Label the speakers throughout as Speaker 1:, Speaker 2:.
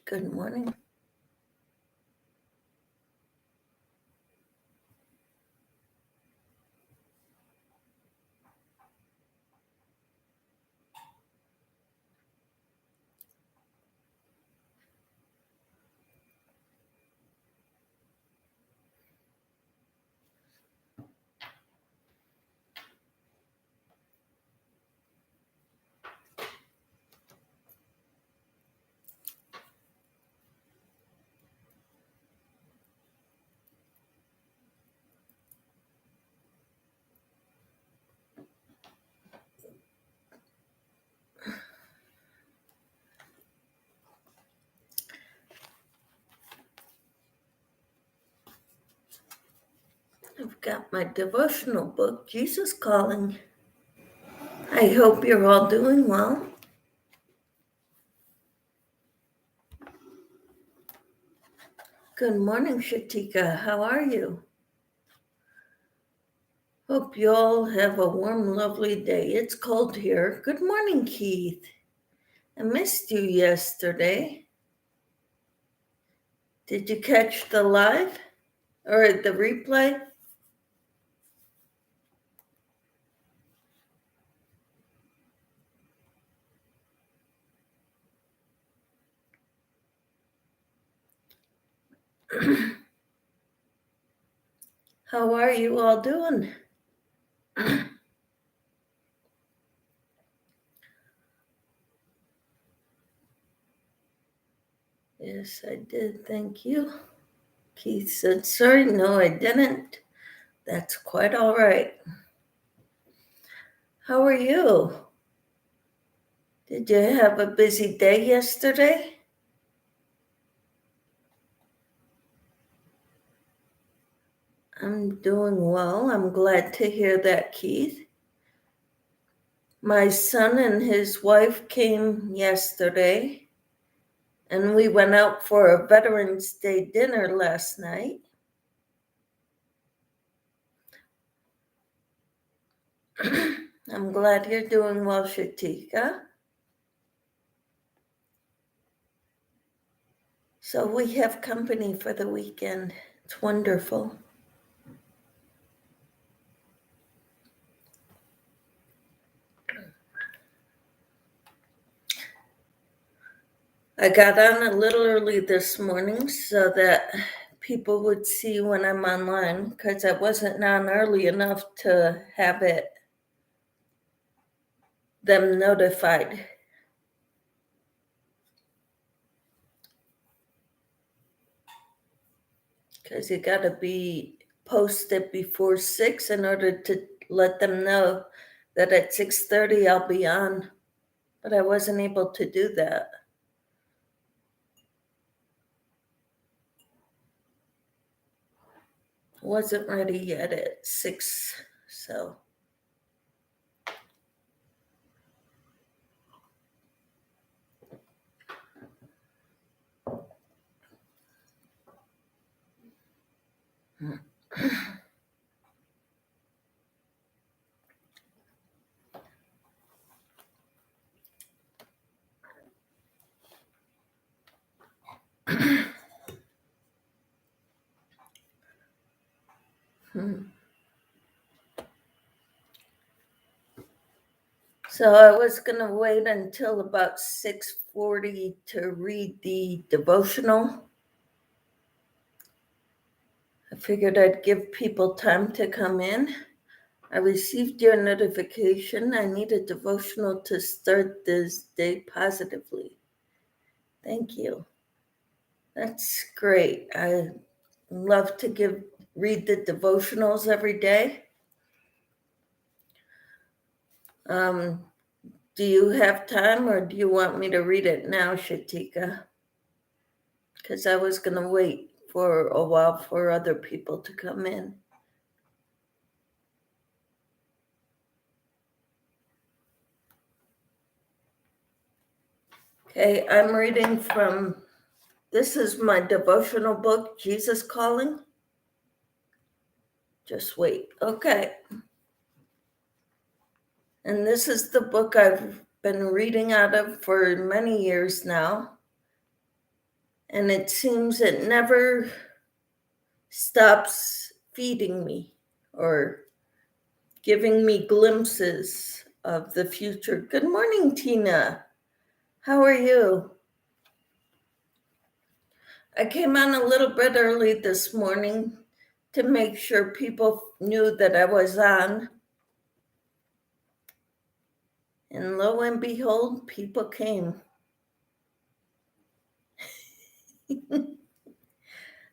Speaker 1: Good morning. I've got my devotional book, Jesus Calling. I hope you're all doing well. Good morning, Shatika. How are you? Hope you all have a warm, lovely day. It's cold here. Good morning, Keith. I missed you yesterday. Did you catch the live or the replay? How are you all doing? Yes, I did. Thank you. Keith said, sorry, no, I didn't. That's quite all right. How are you? Did you have a busy day yesterday? I'm doing well. I'm glad to hear that, Keith. My son and his wife came yesterday, and we went out for a Veterans Day dinner last night. I'm glad you're doing well, Shatika. So we have company for the weekend. It's wonderful. I got on a little early this morning so that people would see when I'm online, because I wasn't on early enough to have them notified. Because you got to be posted before 6 in order to let them know that at 6:30 I'll be on. But I wasn't able to do that. Wasn't ready yet at 6, so. So I was going to wait until about 6:40 to read the devotional. I figured I'd give people time to come in. I received your notification. I need a devotional to start this day positively. Thank you. That's great. I love to read the devotionals every day. Do you have time, or do you want me to read it now, Shatika? Because I was going to wait for a while for other people to come in. Okay, I'm reading from, this is my devotional book, Jesus Calling. Just wait. Okay. And this is the book I've been reading out of for many years now. and it seems it never stops feeding me or giving me glimpses of the future. Good morning, Tina. How are you? I came on a little bit early this morning to make sure people knew that I was on. And lo and behold, people came.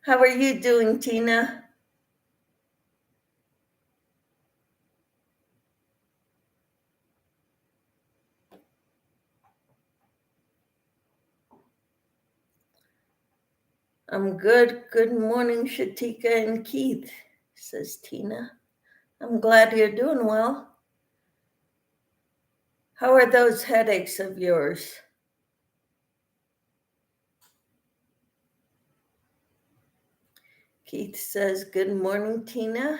Speaker 1: How are you doing, Tina? I'm good. Good morning, Shatika and Keith, says Tina. I'm glad you're doing well. How are those headaches of yours? Keith says, good morning, Tina.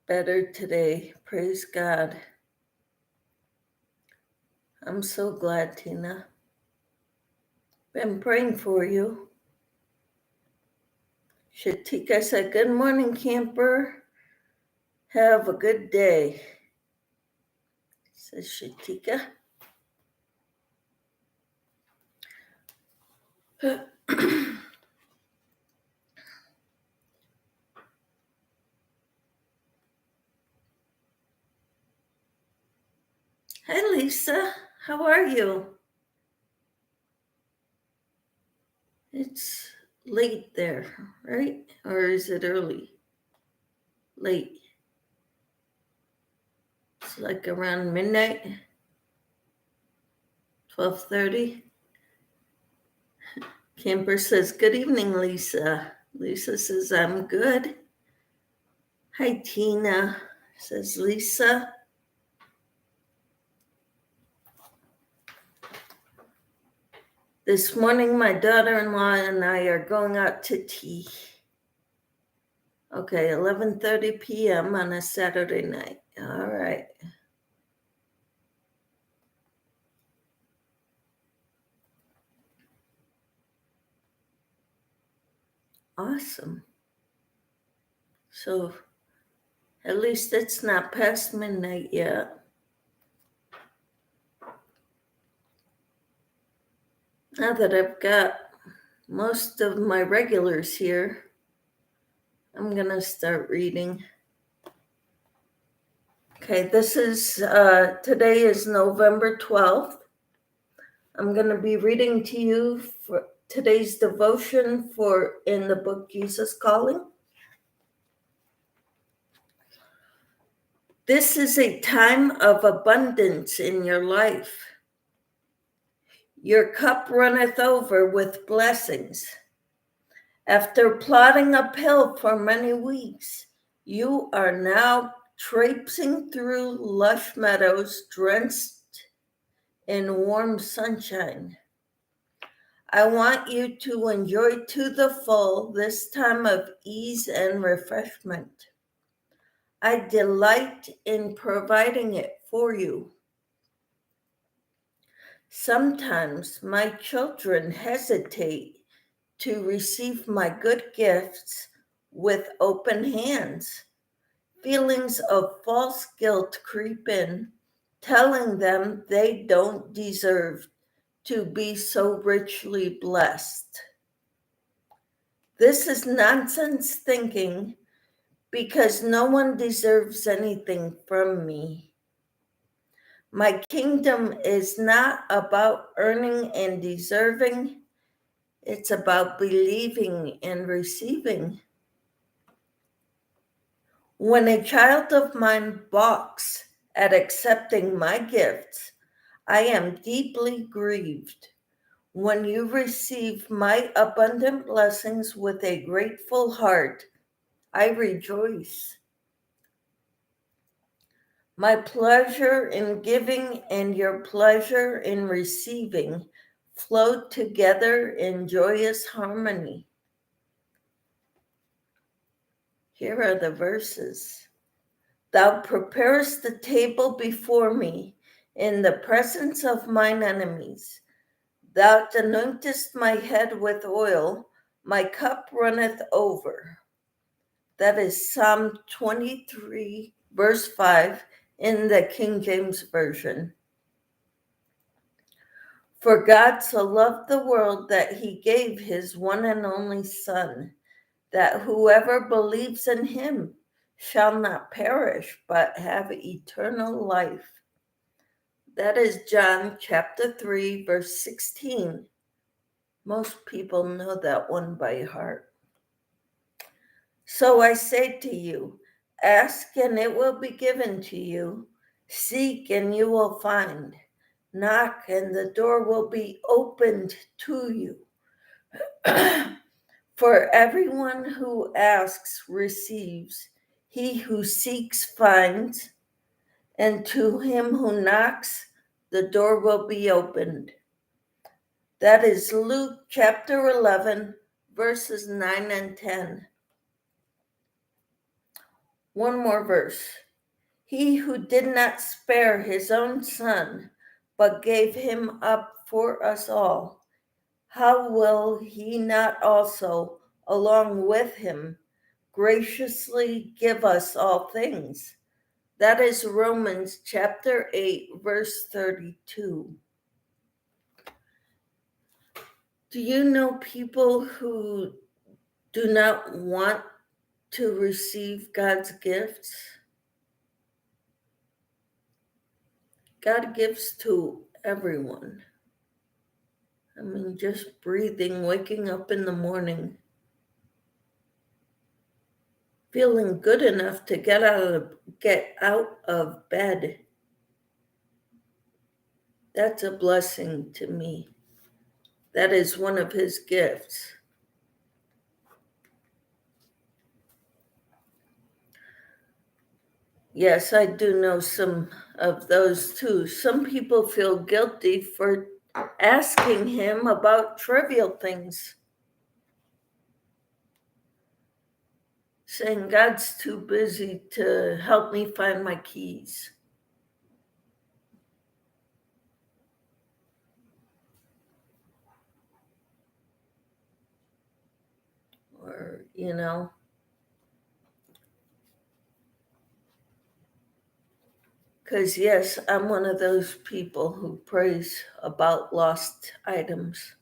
Speaker 1: Better today. Praise God. I'm so glad, Tina. Been praying for you. Shatika said, good morning, camper. Have a good day, says Shatika. Hi, Lisa. How are you? It's late there, right? Or is it early? Late. It's like around midnight, 12:30. Camper says, good evening, Lisa. Lisa says, I'm good. Hi, Tina, says Lisa. This morning, my daughter-in-law and I are going out to tea. Okay, 11:30 p.m. on a Saturday night. All right. Awesome. So at least it's not past midnight yet. Now that I've got most of my regulars here, I'm going to start reading. Okay, this is, today is November 12th. I'm going to be reading to you for today's devotion in the book Jesus Calling. This is a time of abundance in your life. Your cup runneth over with blessings. After plodding uphill for many weeks, you are now traipsing through lush meadows drenched in warm sunshine. I want you to enjoy to the full this time of ease and refreshment. I delight in providing it for you. Sometimes my children hesitate to receive my good gifts with open hands. Feelings of false guilt creep in, telling them they don't deserve to be so richly blessed. This is nonsense thinking because no one deserves anything from me. My kingdom is not about earning and deserving. It's about believing and receiving. When a child of mine balks at accepting my gifts, I am deeply grieved. When you receive my abundant blessings with a grateful heart, I rejoice. My pleasure in giving and your pleasure in receiving flow together in joyous harmony. Here are the verses. Thou preparest the table before me in the presence of mine enemies. Thou anointest my head with oil, my cup runneth over. That is Psalm 23, verse 5 in the King James Version. For God so loved the world that he gave his one and only Son, that whoever believes in him shall not perish, but have eternal life. That is John chapter 3, verse 16. Most people know that one by heart. So I say to you, ask and it will be given to you. Seek and you will find. Knock and the door will be opened to you. For everyone who asks receives, he who seeks finds, and to him who knocks, the door will be opened. That is Luke chapter 11, verses 9 and 10. One more verse. He who did not spare his own son, but gave him up for us all, how will he not also, along with him, graciously give us all things? That is Romans chapter 8, verse 32. Do you know people who do not want to receive God's gifts? God gives to everyone. I mean, just breathing, waking up in the morning, feeling good enough to get out of bed. That's a blessing to me. That is one of his gifts. Yes, I do know some of those too. Some people feel guilty for asking him about trivial things, saying God's too busy to help me find my keys. Or, because yes, I'm one of those people who prays about lost items,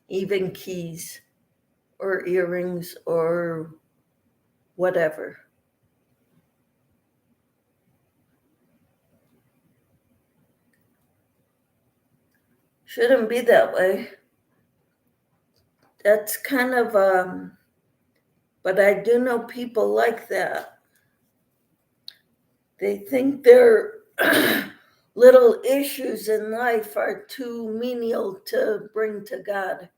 Speaker 1: even keys or earrings or whatever. Shouldn't be that way. That's kind of, but I do know people like that. They think their little issues in life are too menial to bring to God.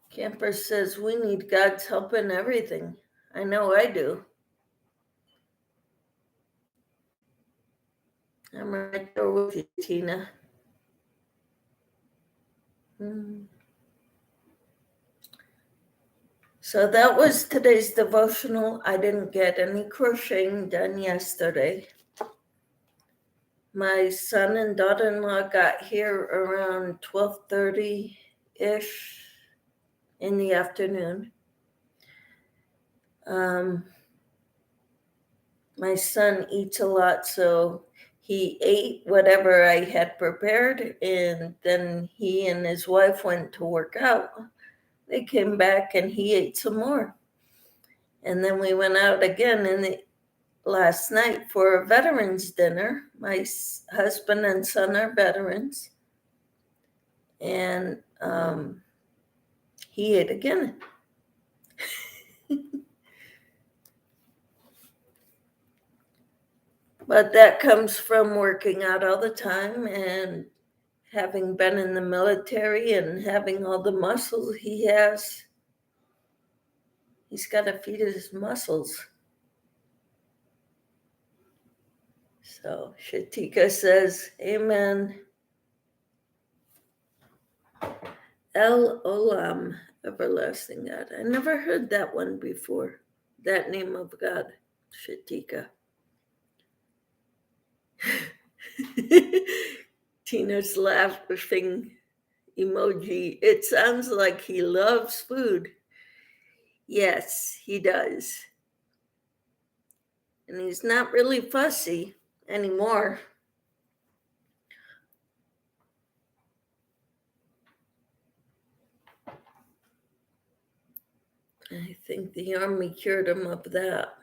Speaker 1: Camper says we need God's help in everything. I know I do. I'm right there with you, Tina. So that was today's devotional. I didn't get any crocheting done yesterday. My son and daughter-in-law got here around 12:30-ish in the afternoon. My son eats a lot, so he ate whatever I had prepared, and then he and his wife went to work out. They came back and he ate some more. And then we went out again last night for a veterans dinner. My husband and son are veterans. And he ate again. But that comes from working out all the time and having been in the military and having all the muscles he has, he's got to feed his muscles. So Shatika says, Amen. El Olam, everlasting God. I never heard that one before, that name of God, Shatika. Tina's laughing emoji. It sounds like he loves food. Yes, he does. And he's not really fussy anymore. I think the army cured him of that.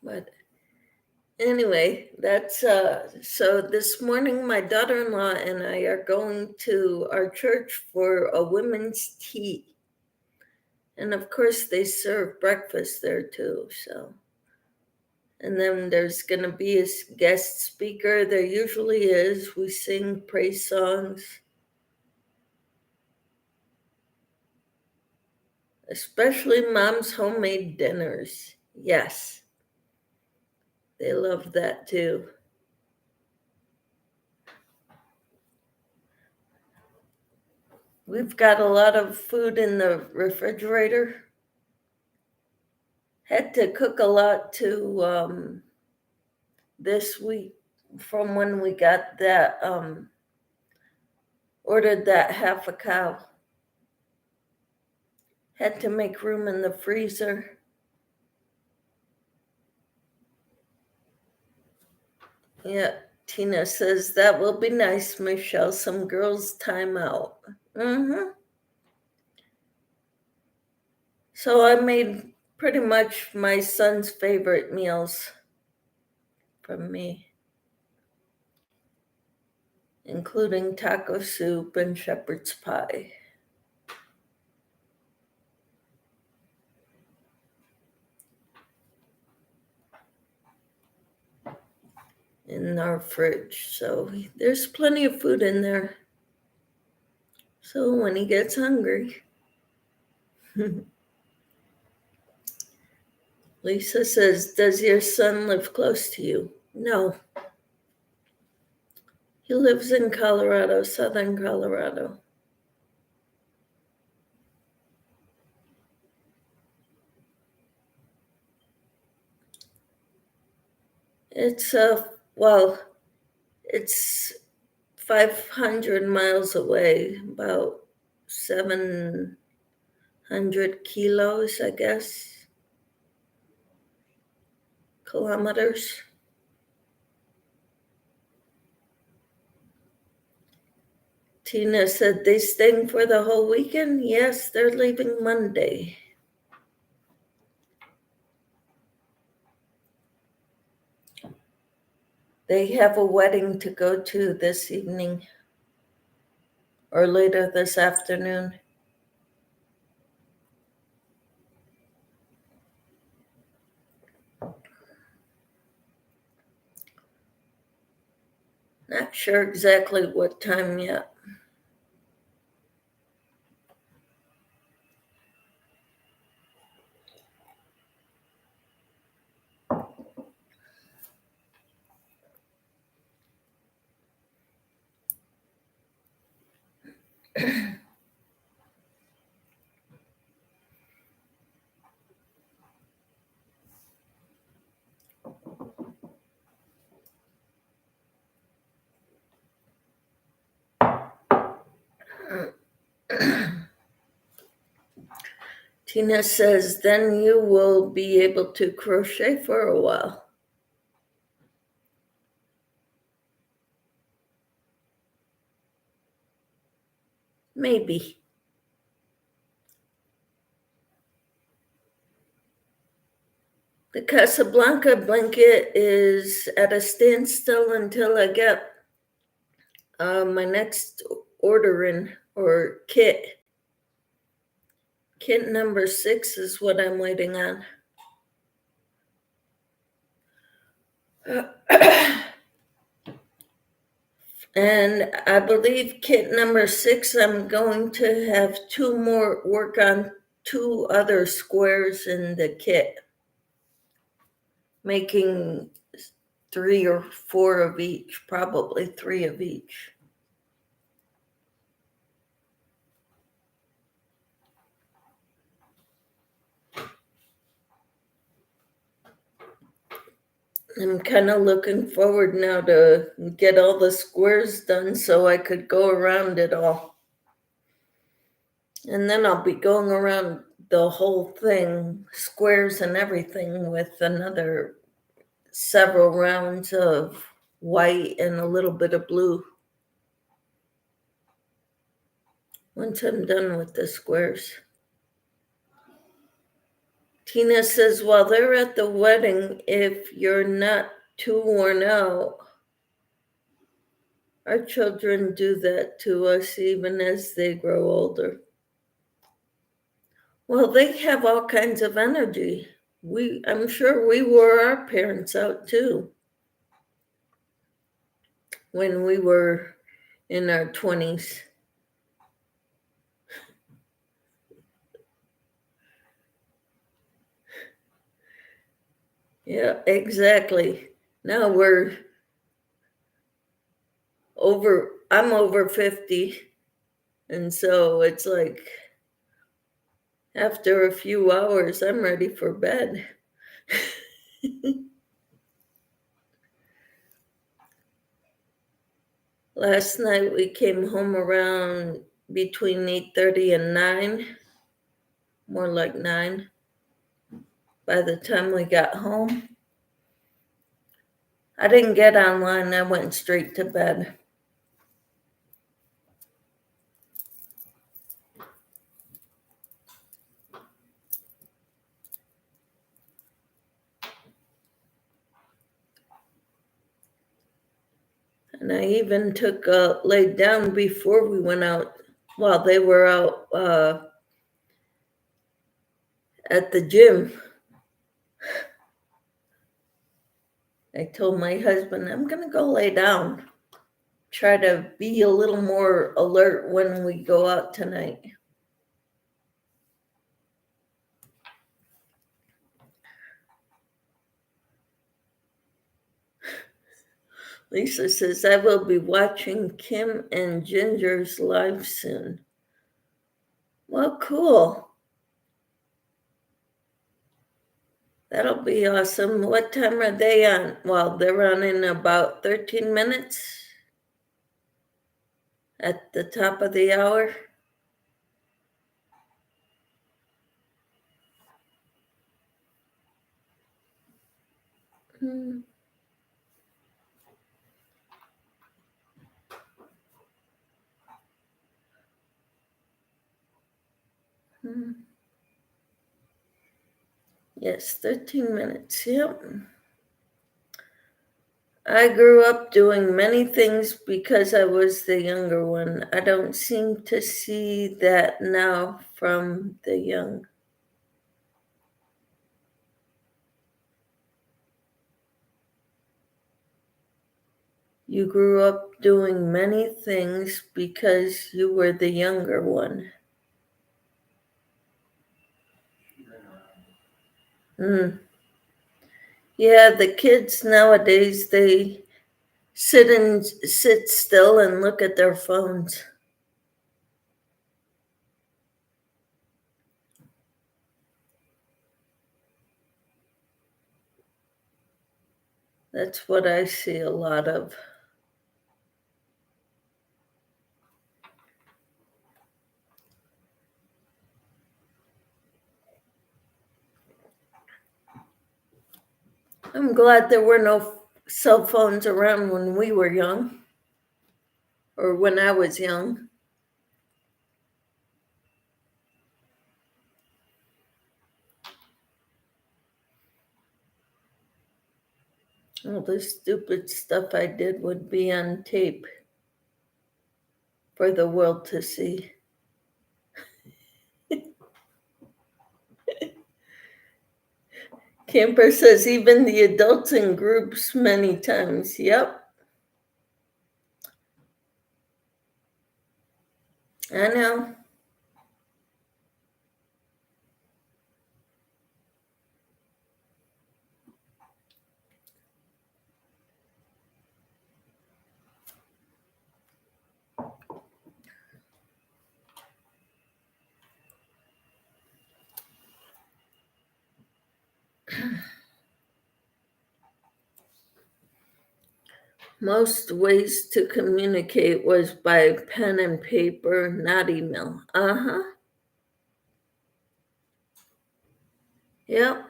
Speaker 1: But anyway, that's so this morning my daughter-in-law and I are going to our church for a women's tea. And of course they serve breakfast there too, so. And then there's going to be a guest speaker. There usually is. We sing praise songs. Especially Mom's homemade dinners. Yes. They love that too. We've got a lot of food in the refrigerator. Had to cook a lot to this week from when we got that, ordered that half a cow. Had to make room in the freezer. Yeah, Tina says, that will be nice, Michelle. Some girls' time out. So I made pretty much my son's favorite meals from me, including taco soup and shepherd's pie. In our fridge. So there's plenty of food in there. So when he gets hungry. Lisa says, does your son live close to you? No. He lives in Colorado, southern Colorado. It's it's 500 miles away, about 700 kilos, I guess, kilometers. Tina said, they staying for the whole weekend? Yes, they're leaving Monday. They have a wedding to go to this evening or later this afternoon. Not sure exactly what time yet. Tina says, then you will be able to crochet for a while. Maybe. The Casablanca blanket is at a standstill until I get my next order in, or kit. Kit number 6 is what I'm waiting on. And I believe kit number 6, I'm going to have work on 2 other squares in the kit, making 3 or 4 of each, probably 3 of each. I'm kind of looking forward now to get all the squares done so I could go around it all. And then I'll be going around the whole thing, squares and everything, with another several rounds of white and a little bit of blue once I'm done with the squares. Tina says, while they're at the wedding, if you're not too worn out, our children do that to us even as they grow older. Well, they have all kinds of energy. I'm sure we wore our parents out too when we were in our 20s. Yeah, exactly. Now I'm over 50. And so it's like after a few hours, I'm ready for bed. Last night we came home around between 8:30 and 9, more like 9. By the time we got home, I didn't get online. I went straight to bed. And I even laid down before we went out while they were out at the gym. I told my husband, I'm going to go lay down. Try to be a little more alert when we go out tonight. Lisa says, I will be watching Kim and Ginger's live soon. Well, cool. That'll be awesome. What time are they on? Well, they're on in about 13 minutes at the top of the hour. Hmm. Hmm. Yes, 13 minutes. Yep. I grew up doing many things because I was the younger one. I don't seem to see that now from the young. You grew up doing many things because you were the younger one. Mm. Yeah, the kids nowadays, they sit still and look at their phones. That's what I see a lot of. I'm glad there were no cell phones around when we were young, or when I was young. All the stupid stuff I did would be on tape for the world to see. Camper says even the adults in groups many times. Yep. I know. Most ways to communicate was by pen and paper, not email. Uh-huh. Yep.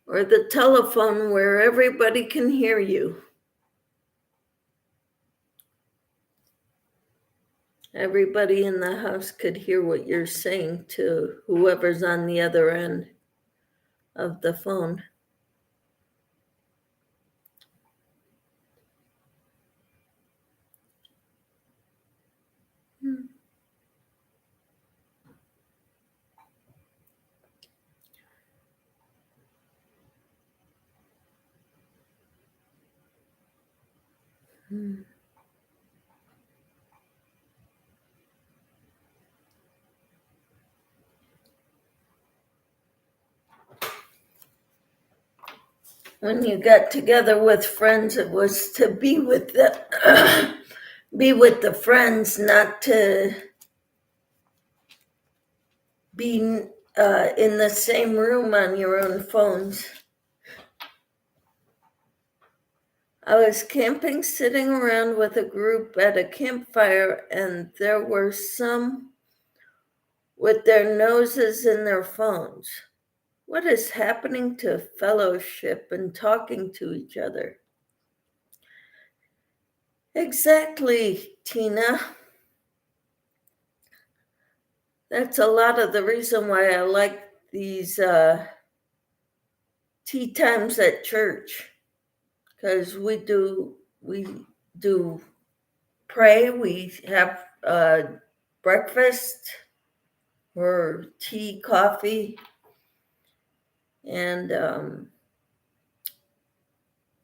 Speaker 1: Or the telephone where everybody can hear you. Everybody in the house could hear what you're saying to whoever's on the other end of the phone. When you got together with friends, it was to be with the be with the friends, not to be in the same room on your own phones. I was camping, sitting around with a group at a campfire, and there were some with their noses in their phones. What is happening to fellowship and talking to each other? Exactly, Tina. That's a lot of the reason why I like these tea times at church, because we do pray, we have breakfast or tea, coffee, and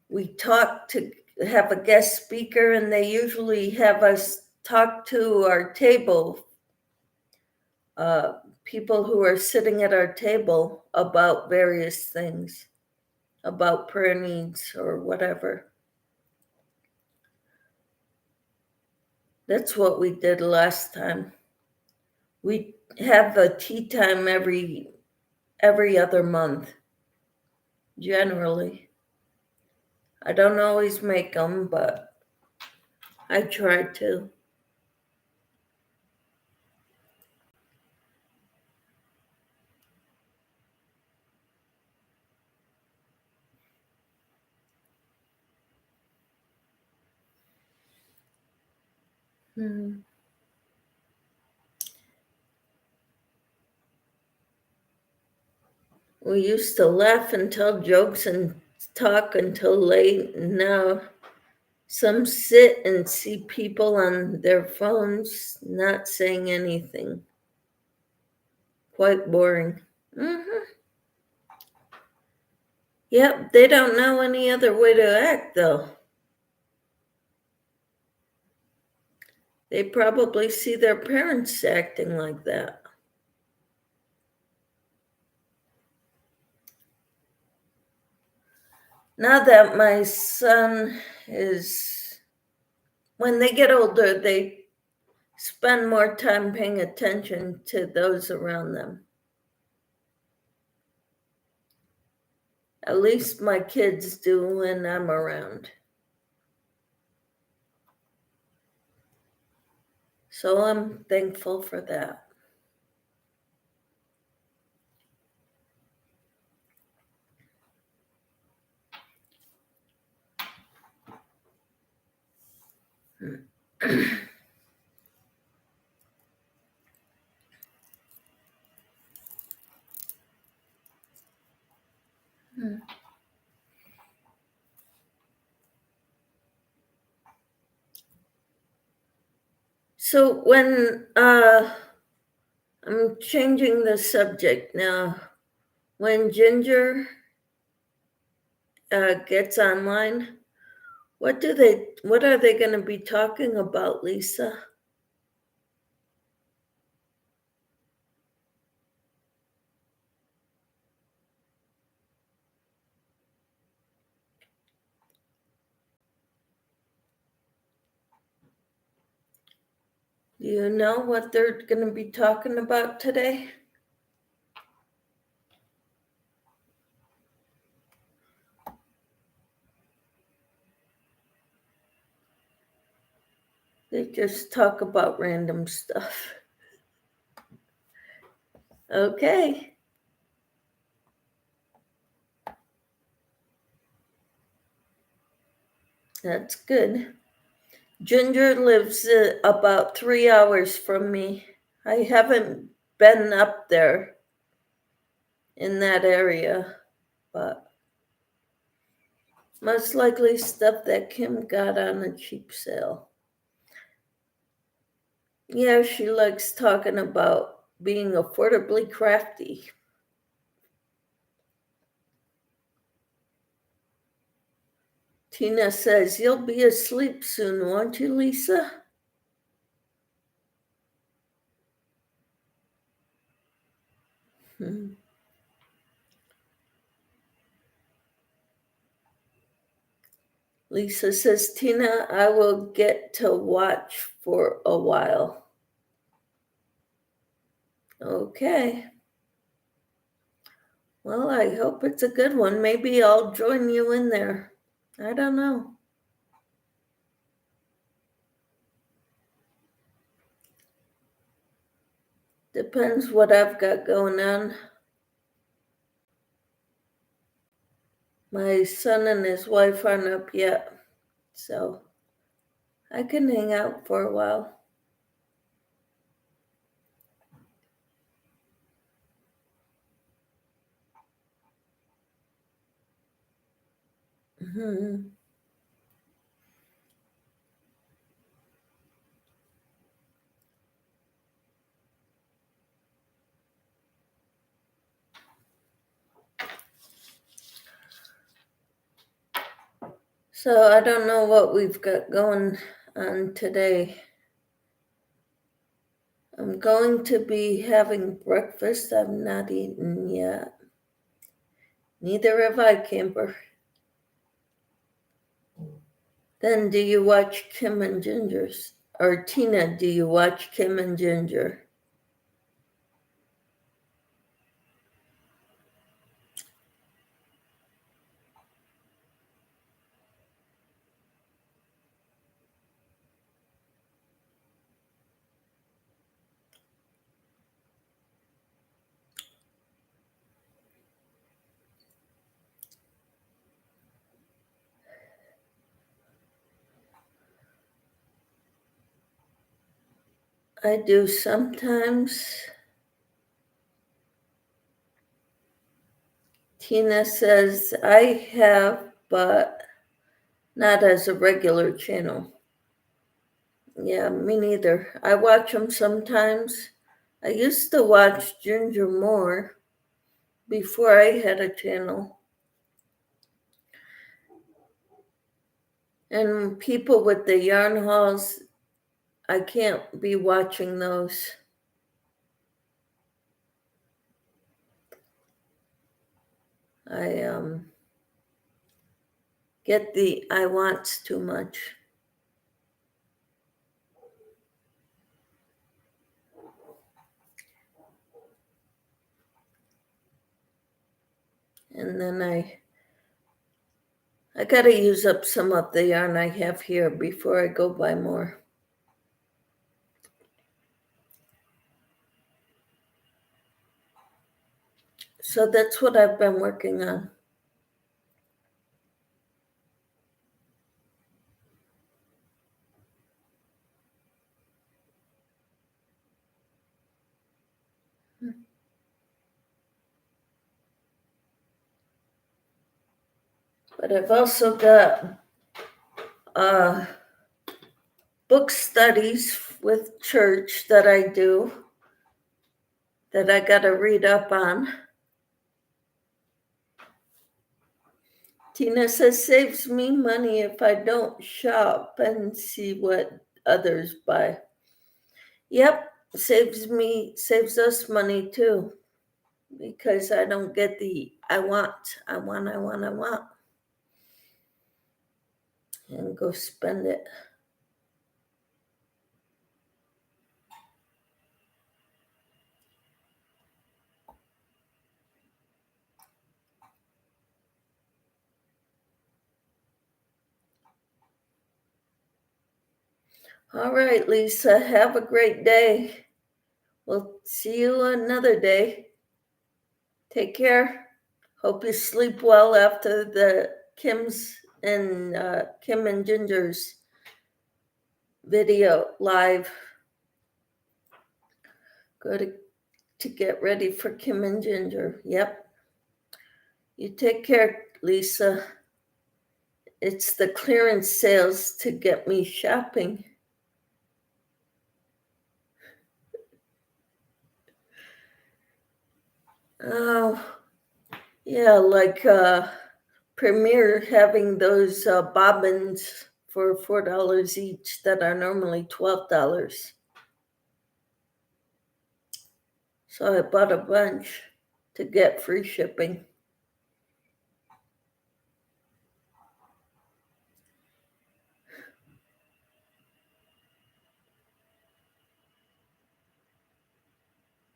Speaker 1: we talk to have a guest speaker, and they usually have us talk to our table, people who are sitting at our table about various things, about prayer needs or whatever. That's what we did last time. We have a tea time every other month, generally. I don't always make them, but I try to. Hmm. We used to laugh and tell jokes and talk until late. Now some sit and see people on their phones not saying anything. Quite boring. Hmm. Yep, they don't know any other way to act, though. They probably see their parents acting like that. Now that my son when they get older, they spend more time paying attention to those around them. At least my kids do when I'm around. So I'm thankful for that. So when I'm changing the subject now, when Ginger gets online, what are they going to be talking about, Lisa? Do you know what they're going to be talking about today? They just talk about random stuff. Okay. That's good. Ginger lives about 3 hours from me. I haven't been up there in that area, but most likely stuff that Kim got on a cheap sale. Yeah, she likes talking about being affordably crafty. Tina says, "You'll be asleep soon, won't you, Lisa?" Hmm. Lisa says, "Tina, I will get to watch for a while." Okay. Well, I hope it's a good one. Maybe I'll join you in there. I don't know. Depends what I've got going on. My son and his wife aren't up yet, so I can hang out for a while. Mm-hmm. So I don't know what we've got going on today. I'm going to be having breakfast. I've not eaten yet. Neither have I, Camper. Then do you watch Kim and Ginger's? Or Tina, do you watch Kim and Ginger? I do sometimes. Tina says, I have, but not as a regular channel. Yeah, me neither. I watch them sometimes. I used to watch Ginger more before I had a channel. And people with the yarn hauls, I can't be watching those. I get the I wants too much. And then I gotta use up some of the yarn I have here before I go buy more. So that's what I've been working on. But I've also got book studies with church that I do that I got to read up on. Tina says, saves me money if I don't shop and see what others buy. Yep, saves us money too, because I don't get the I want, and go spend it. All right, Lisa, have a great day. We'll see you another day. Take care. Hope you sleep well after the Kim and Ginger's video live. Go to get ready for Kim and Ginger. Yep. You take care, Lisa. It's the clearance sales to get me shopping. Oh, yeah, like Premier having those bobbins for $4 each that are normally $12. So I bought a bunch to get free shipping.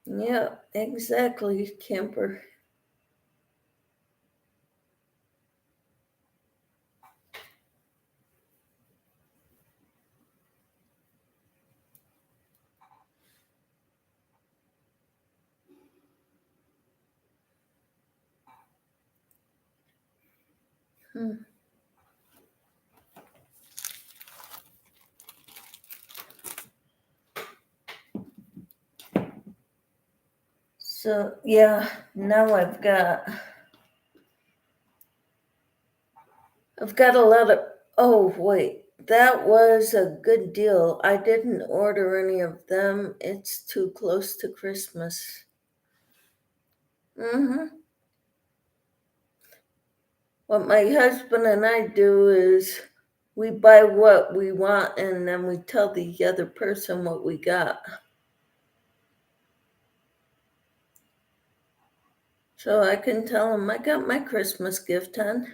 Speaker 1: Yeah, exactly, Camper. So yeah, now I've got a lot of, oh wait, that was a good deal. I didn't order any of them. It's too close to Christmas. What my husband and I do is we buy what we want and then we tell the other person what we got. So I can tell them I got my Christmas gift, hon.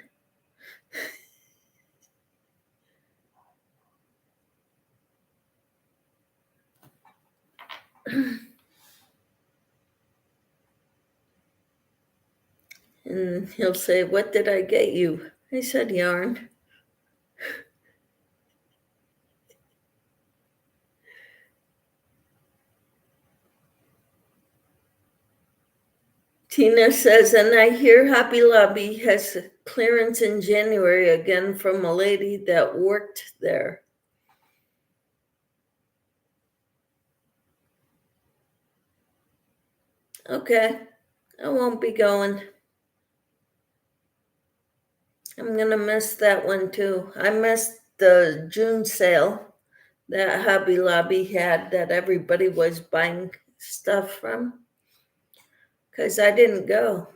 Speaker 1: And he'll say, what did I get you? I said yarn. Tina says, and I hear Hobby Lobby has clearance in January again from a lady that worked there. Okay, I won't be going. I'm gonna miss that one too. I missed the June sale that Hobby Lobby had that everybody was buying stuff from because I didn't go.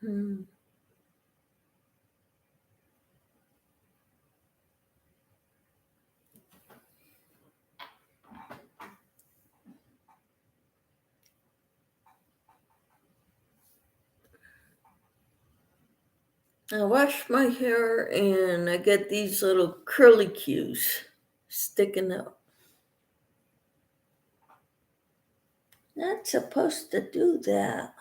Speaker 1: Hmm. I wash my hair and I get these little curly cues sticking out. Not supposed to do that.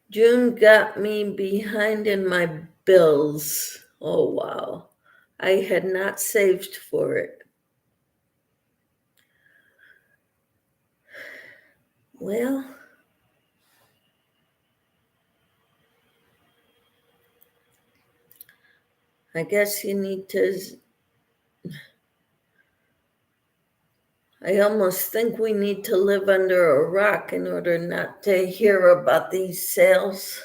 Speaker 1: June got me behind in my bills. Oh, wow. I had not saved for it. Well, I guess you need to I almost think we need to live under a rock in order not to hear about these sales.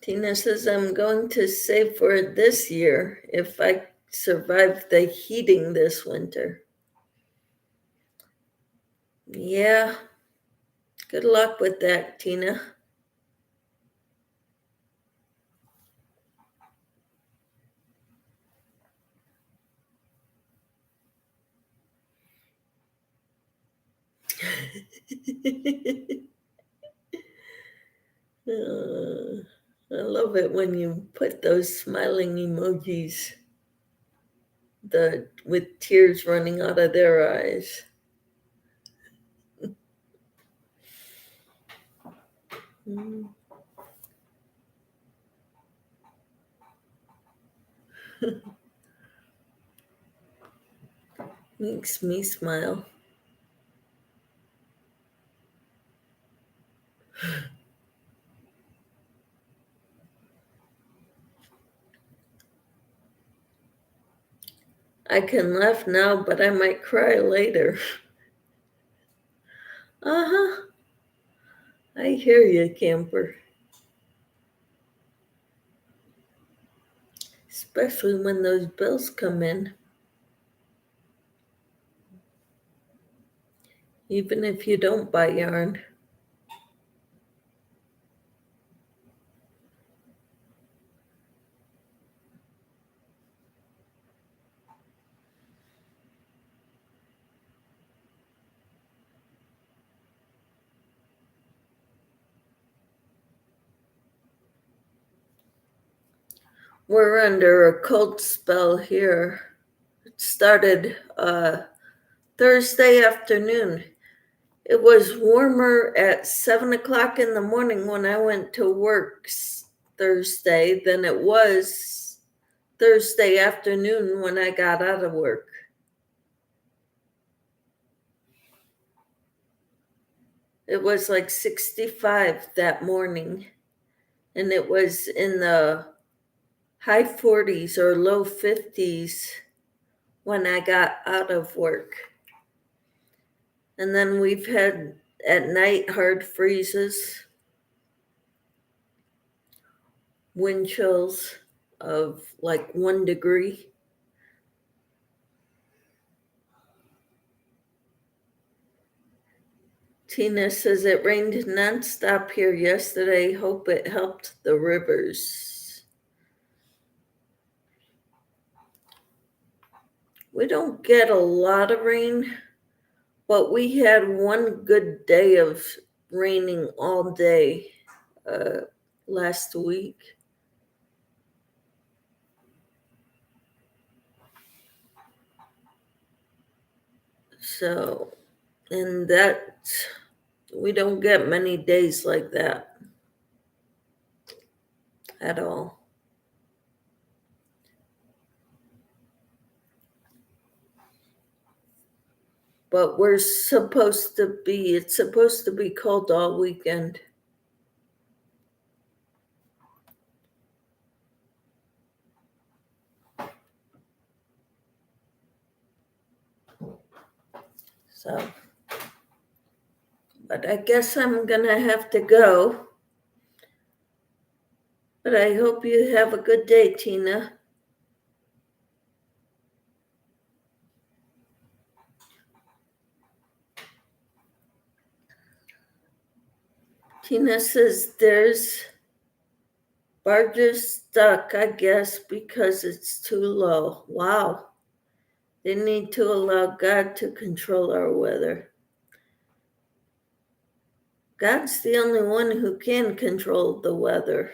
Speaker 1: Tina says, I'm going to save for it this year if I survive the heating this winter. Yeah, good luck with that, Tina. I love it when you put those smiling emojis, with tears running out of their eyes. Makes me smile. I can laugh now, but I might cry later. Uh-huh. I hear you, camper. Especially when those bills come in. Even if you don't buy yarn. We're under a cold spell here. It started Thursday afternoon. It was warmer at 7 o'clock in the morning when I went to work Thursday than it was Thursday afternoon when I got out of work. It was like 65 that morning, and it was in the high 40s or low 50s when I got out of work. And then we've had at night hard freezes, wind chills of like 1 degree. Tina says it rained nonstop here yesterday. Hope it helped the rivers. We don't get a lot of rain, but we had one good day of raining all day last week. So, and that, we don't get many days like that at all. But it's supposed to be cold all weekend. So, but I guess I'm gonna have to go. But I hope you have a good day, Tina. Tina says there's barges stuck, I guess, because it's too low. Wow. They need to allow God to control our weather. God's the only one who can control the weather.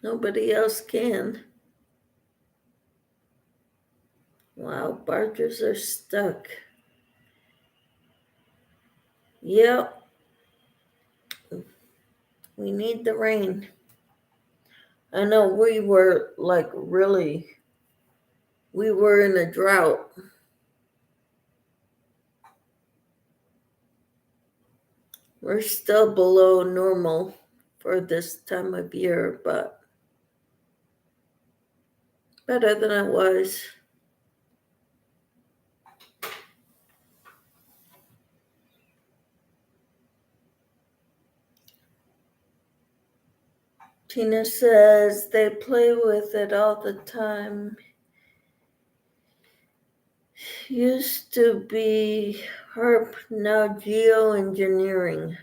Speaker 1: Nobody else can. Wow, barges are stuck. Yep. We need the rain. I know we were we were in a drought. We're still below normal for this time of year, but better than it was. Tina says they play with it all the time. Used to be harp, now geoengineering.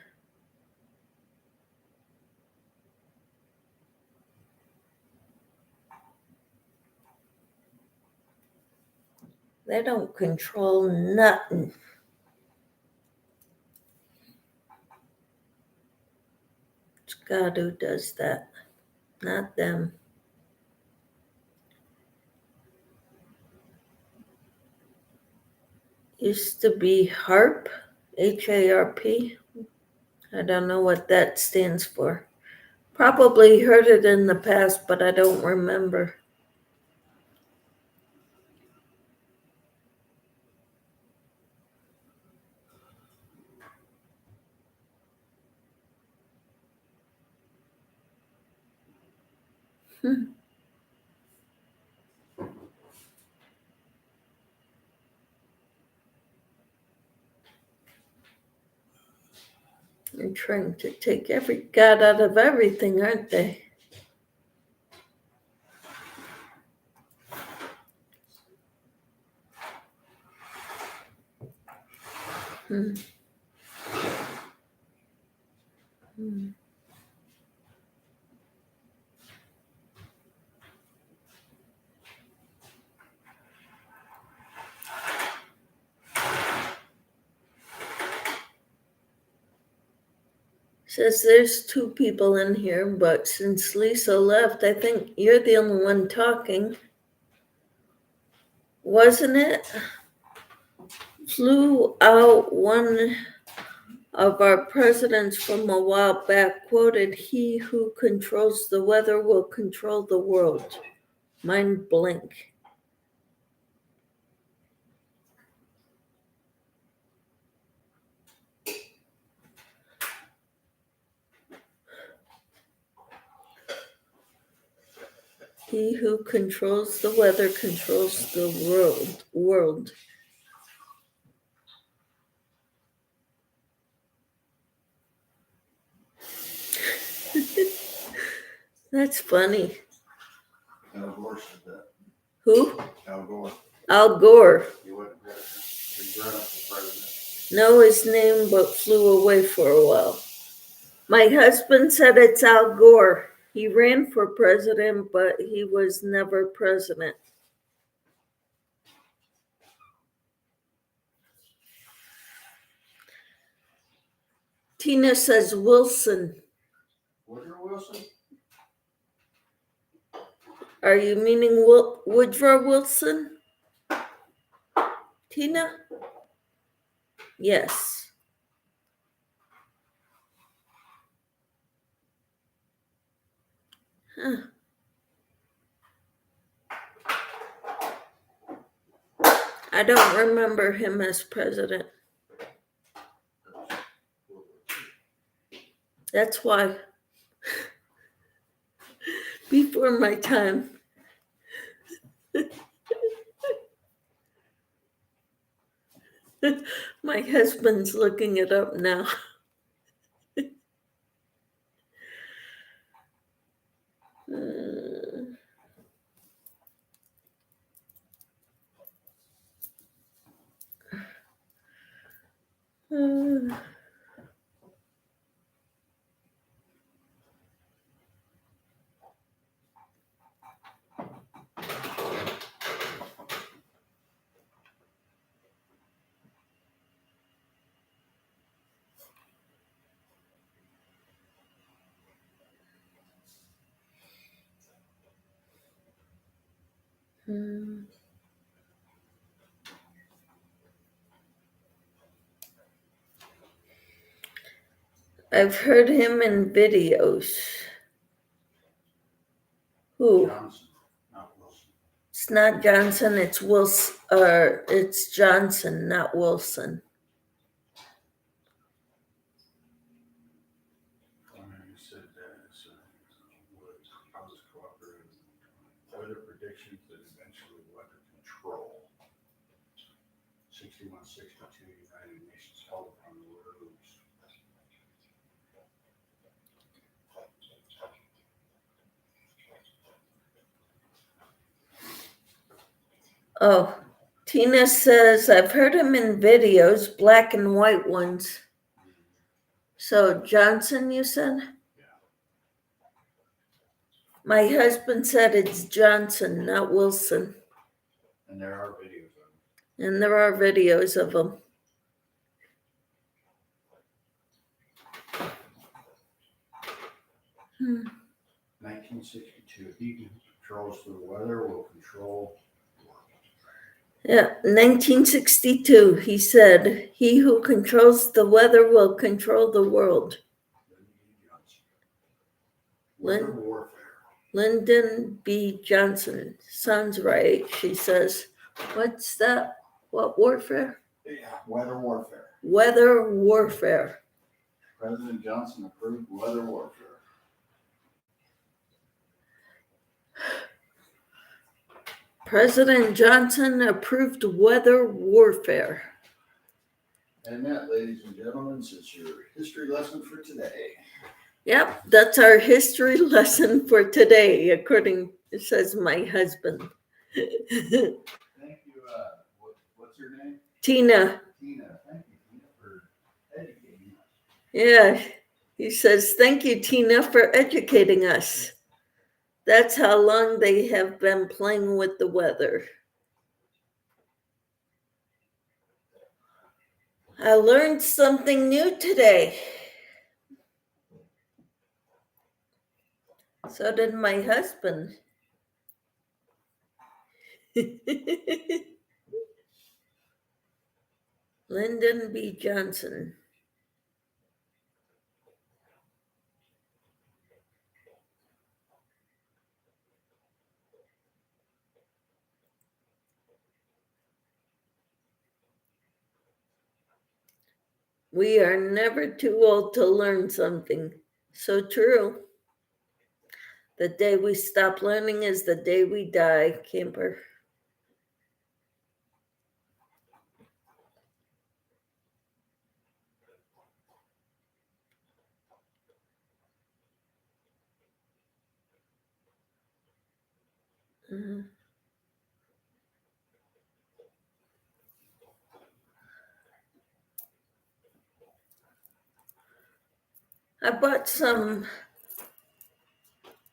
Speaker 1: They don't control nothing. It's God who does that, not them. Used to be HARP, HARP. I don't know what that stands for. Probably heard it in the past, but I don't remember. I'm trying to take every God out of everything, aren't they? Hmm. Hmm. Says there's two people in here, but since Lisa left, I think you're the only one talking. Wasn't it? Flew out one of our presidents from a while back quoted, "He who controls the weather will control the world." Mind blank. He who controls the weather controls the world. That's funny.
Speaker 2: Al Gore said that.
Speaker 1: Who?
Speaker 2: Al Gore.
Speaker 1: Al Gore.
Speaker 2: He wasn't going to run for president.
Speaker 1: Know his name, but flew away for a while. My husband said it's Al Gore. He ran for president, but he was never president. Tina says Wilson.
Speaker 2: Woodrow Wilson?
Speaker 1: Are you meaning Woodrow Wilson? Tina? Yes. Huh. I don't remember him as president. That's why. Before my time. My husband's looking it up now. I've heard him in videos. Who?
Speaker 2: Johnson, not Wilson.
Speaker 1: It's not Johnson, it's Wilson, it's Johnson, not Wilson.
Speaker 2: You said that, so, I was cooperating. Weather predictions and eventually weather control. 6162 United Nations called upon the roads.
Speaker 1: Oh, Tina says, I've heard him in videos, black and white ones. So Johnson, you said?
Speaker 2: Yeah.
Speaker 1: My husband said it's Johnson, not Wilson.
Speaker 2: And there are videos of them.
Speaker 1: And there are videos of him. Hmm.
Speaker 2: 1962, he who controls the weather will control the world.
Speaker 1: Yeah, 1962, he said, he who controls the weather will control the world.
Speaker 2: Weather warfare.
Speaker 1: Lyndon B. Johnson. Sounds right, she says. What's that? What warfare?
Speaker 2: Yeah, weather warfare.
Speaker 1: Weather warfare.
Speaker 2: President Johnson approved weather warfare.
Speaker 1: President Johnson approved weather warfare.
Speaker 2: And that, ladies and gentlemen, is your history lesson for today.
Speaker 1: Yep, that's our history lesson for today, according, it says my husband.
Speaker 2: Thank you. What's your name?
Speaker 1: Tina.
Speaker 2: Tina. Thank you, Tina, for educating us.
Speaker 1: Yeah, he says, thank you, Tina, for educating us. That's how long they have been playing with the weather. I learned something new today. So did my husband. Lyndon B. Johnson. We are never too old to learn something. So true. The day we stop learning is the day we die, Camper. I bought some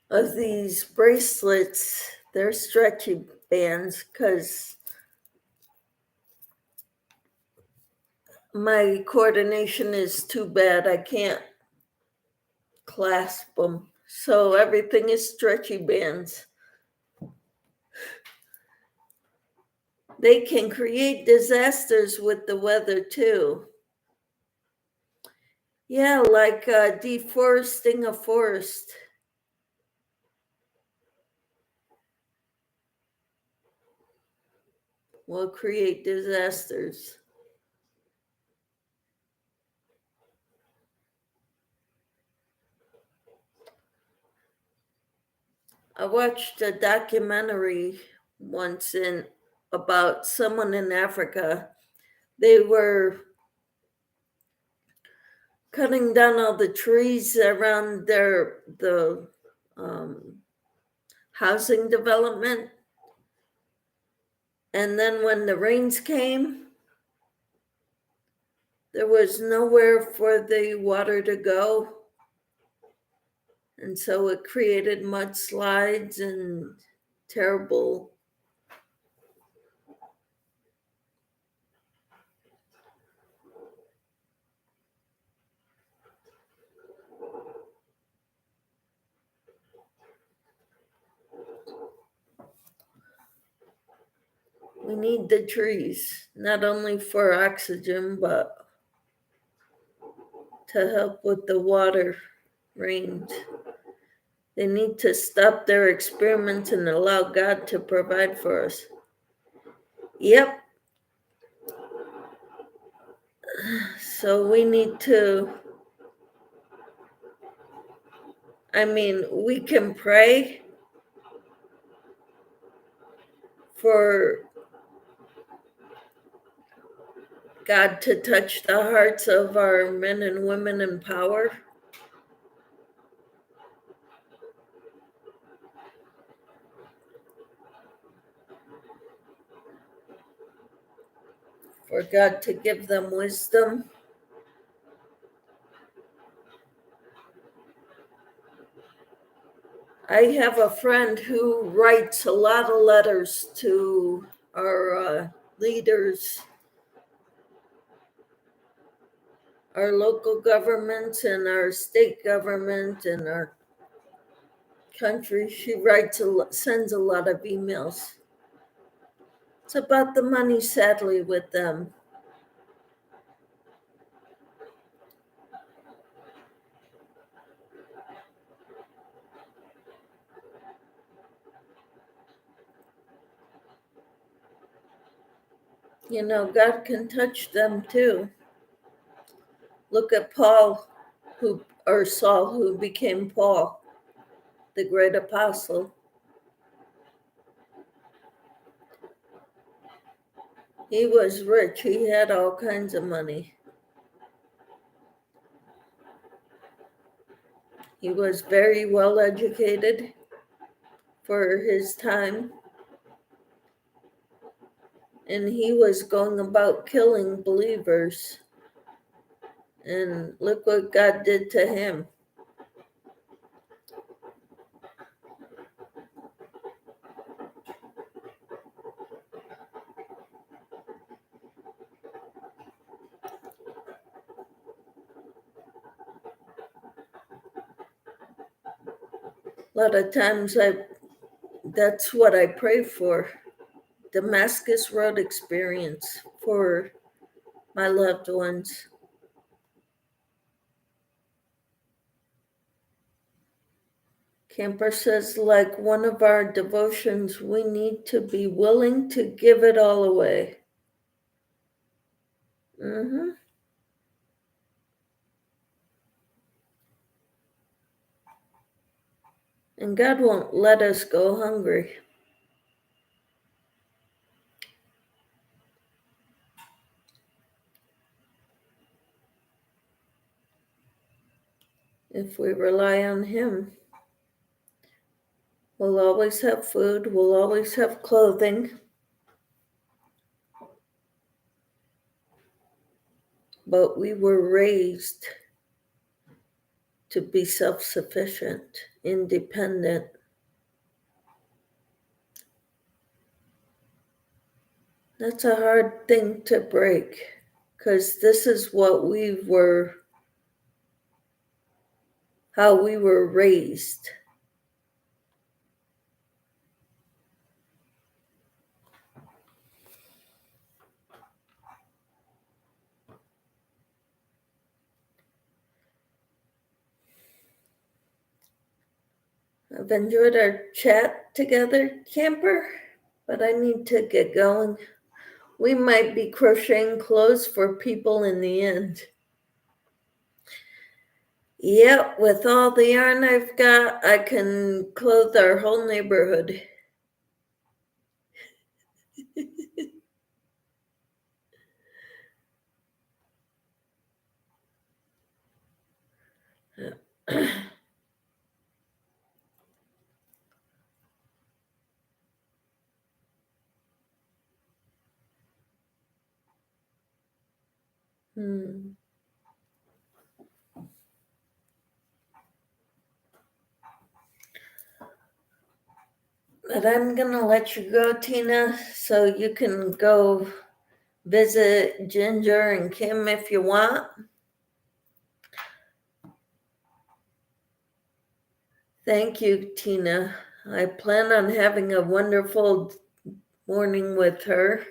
Speaker 1: of these bracelets. They're stretchy bands because my coordination is too bad. I can't clasp them. So everything is stretchy bands. They can create disasters with the weather too. Yeah, like deforesting a forest. Will create disasters. I watched a documentary once about someone in Africa. They were cutting down all the trees around the housing development. And then when the rains came, there was nowhere for the water to go. And so it created mudslides and terrible. We need the trees, not only for oxygen, but to help with the water rains. They need to stop their experiments and allow God to provide for us. Yep. So we need to, we can pray for God to touch the hearts of our men and women in power. For God to give them wisdom. I have a friend who writes a lot of letters to our leaders, our local governments and our state government and our country. She sends a lot of emails. It's about the money, sadly, with them. God can touch them too. Look at Saul, who became Paul, the great apostle. He was rich. He had all kinds of money. He was very well educated for his time. And he was going about killing believers. And look what God did to him. A lot of times that's what I pray for. Damascus Road experience for my loved ones. Camper says, like one of our devotions, we need to be willing to give it all away. Mm-hmm. And God won't let us go hungry. If we rely on Him, we'll always have food, we'll always have clothing. But we were raised to be self-sufficient, independent. That's a hard thing to break, because this is how we were raised. I've enjoyed our chat together, Camper, but I need to get going. We might be crocheting clothes for people in the end. Yep, with all the yarn I've got, I can clothe our whole neighborhood. But I'm going to let you go, Tina, so you can go visit Ginger and Kim if you want. Thank you, Tina. I plan on having a wonderful morning with her.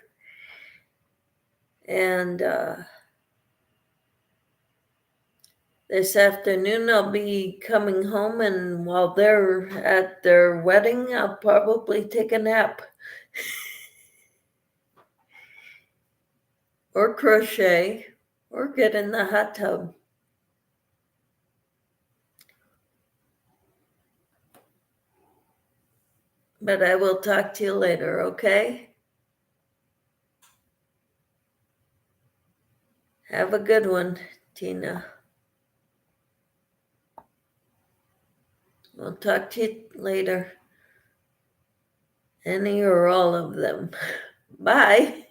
Speaker 1: And This afternoon I'll be coming home, and while they're at their wedding, I'll probably take a nap. Or crochet, or get in the hot tub. But I will talk to you later, okay? Have a good one, Tina. We'll talk to you later. Any or all of them. Bye.